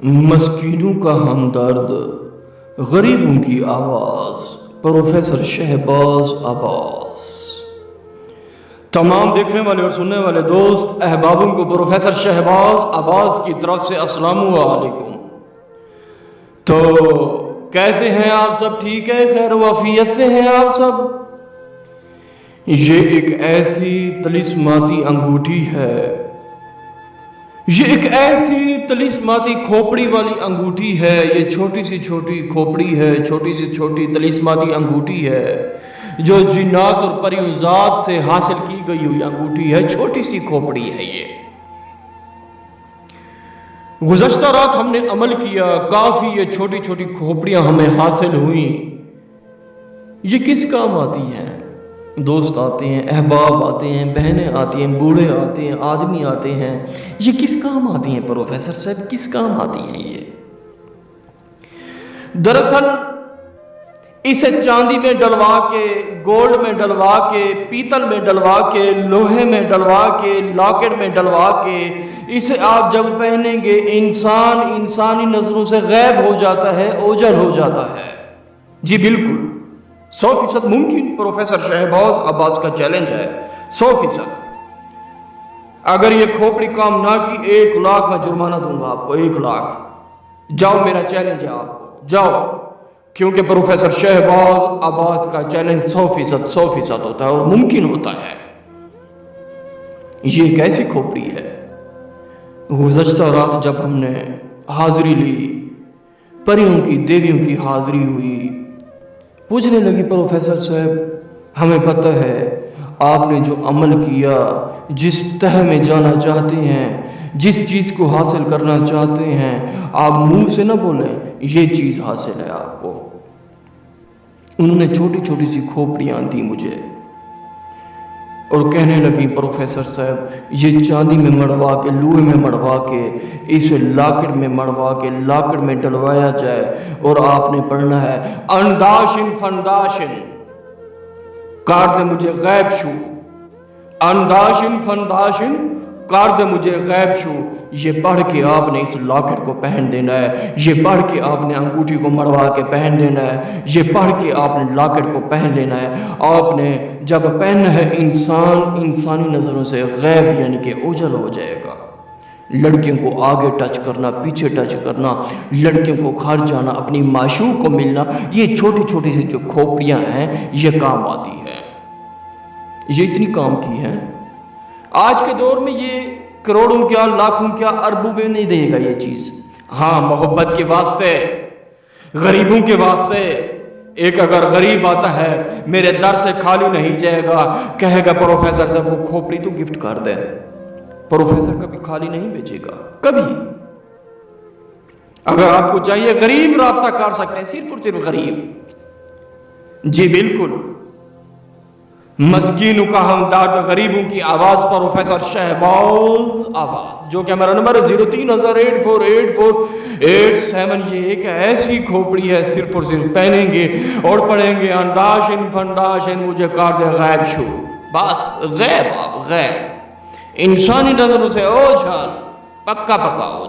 مسکینوں کا ہمدرد، غریبوں کی آواز، پروفیسر شہباز عباس۔ تمام دیکھنے والے اور سننے والے دوست احبابوں کو پروفیسر شہباز عباس کی طرف سے السلام علیکم۔ تو کیسے ہیں آپ سب؟ ٹھیک ہے؟ خیر و عافیت سے ہیں آپ سب؟ یہ ایک ایسی طلسماتی انگوٹھی ہے، یہ ایک ایسی طلسماتی کھوپڑی والی انگوٹھی ہے، یہ چھوٹی سی چھوٹی کھوپڑی ہے، چھوٹی سی چھوٹی طلسماتی انگوٹھی ہے جو جنات اور پریوں ذات سے حاصل کی گئی ہوئی انگوٹھی ہے، چھوٹی سی کھوپڑی ہے۔ یہ گزشتہ رات ہم نے عمل کیا، کافی یہ چھوٹی چھوٹی کھوپڑیاں ہمیں حاصل ہوئیں۔ یہ کس کام آتی ہیں؟ دوست آتے ہیں، احباب آتے ہیں، بہنیں آتی ہیں، بوڑھے آتے ہیں، آدمی آتے ہیں، یہ کس کام آتی ہیں پروفیسر صاحب؟ کس کام آتی ہیں یہ؟ دراصل اسے چاندی میں ڈلوا کے، گولڈ میں ڈلوا کے، پیتل میں ڈلوا کے، لوہے میں ڈلوا کے، لاکٹ میں ڈلوا کے، اسے آپ جب پہنیں گے انسان انسانی نظروں سے غائب ہو جاتا ہے، اوجھل ہو جاتا ہے۔ جی بالکل 100% ممکن۔ پروفیسر شہباز عباس کا چیلنج ہے 100%۔ اگر یہ کھوپڑی کام نہ کی 1 لاکھ میں جرمانہ دوں گا آپ کو، 1 لاکھ۔ جاؤ، میرا چیلنج ہے آپ کو، جاؤ، کیونکہ پروفیسر شہباز عباس کا چیلنج 100% ہوتا ہے اور ممکن ہوتا ہے۔ یہ ایک ایسی کھوپڑی ہے، گزشتہ رات جب ہم نے حاضری لی، پریوں کی دیویوں کی حاضری ہوئی، پوچھنے لگی پروفیسر صاحب ہمیں پتہ ہے آپ نے جو عمل کیا، جس تہ میں جانا چاہتے ہیں، جس چیز کو حاصل کرنا چاہتے ہیں، آپ منہ سے نہ بولیں، یہ چیز حاصل ہے آپ کو۔ انہوں نے چھوٹی چھوٹی سی کھوپڑیاں دی مجھے اور کہنے لگی پروفیسر صاحب یہ چاندی میں مڑوا کے، لوہے میں مڑوا کے، اسے لاکڑ میں مڑوا کے، لاکڑ میں ڈلوایا جائے اور آپ نے پڑھنا ہے انداشن فنداشن کار دے مجھے غیب شو، انداشن فنداشن کار دے مجھے غیب شو۔ یہ پڑھ کے آپ نے اس لاکڑ کو پہن دینا ہے، یہ پڑھ کے آپ نے انگوٹھی کو مڑوا کے پہن دینا ہے، یہ پڑھ کے آپ نے لاکڑ کو پہن لینا ہے۔ آپ نے جب پہننا ہے انسان انسانی نظروں سے غیب یعنی کہ اوجھل ہو جائے گا۔ لڑکیوں کو آگے ٹچ کرنا، پیچھے ٹچ کرنا، لڑکیوں کو گھر جانا، اپنی معشوق کو ملنا، یہ چھوٹی چھوٹی سی جو کھوپڑیاں ہیں یہ کام آتی ہے۔ یہ اتنی کام کی ہے، آج کے دور میں یہ کروڑوں کیا، لاکھوں کیا، اربوں میں نہیں دے گا یہ چیز۔ ہاں محبت کے واسطے، غریبوں کے واسطے، ایک اگر غریب آتا ہے میرے در سے خالی نہیں جائے گا، کہے گا پروفیسر صاحب وہ کھوپڑی تو گفٹ کر دے، پروفیسر کبھی خالی نہیں بھیجے گا، کبھی۔ اگر آپ کو چاہیے غریب رابطہ کر سکتے ہیں، صرف اور صرف غریب۔ جی بالکل، مسکینوں کا ہمدرد، غریبوں کی آواز، پروفیسر شہباز عباس، جو کہ ہمارا نمبر 03,0848487۔ یہ ایک ایسی کھوپڑی ہے، صرف اور صرف پہنیں گے اور پڑھیں گے انداشن فنداشن مجھے کار دے غیب شو، بس غیب، آپ غیب، انسانی نظروں سے اوجھل، پکا پکا اوجھل۔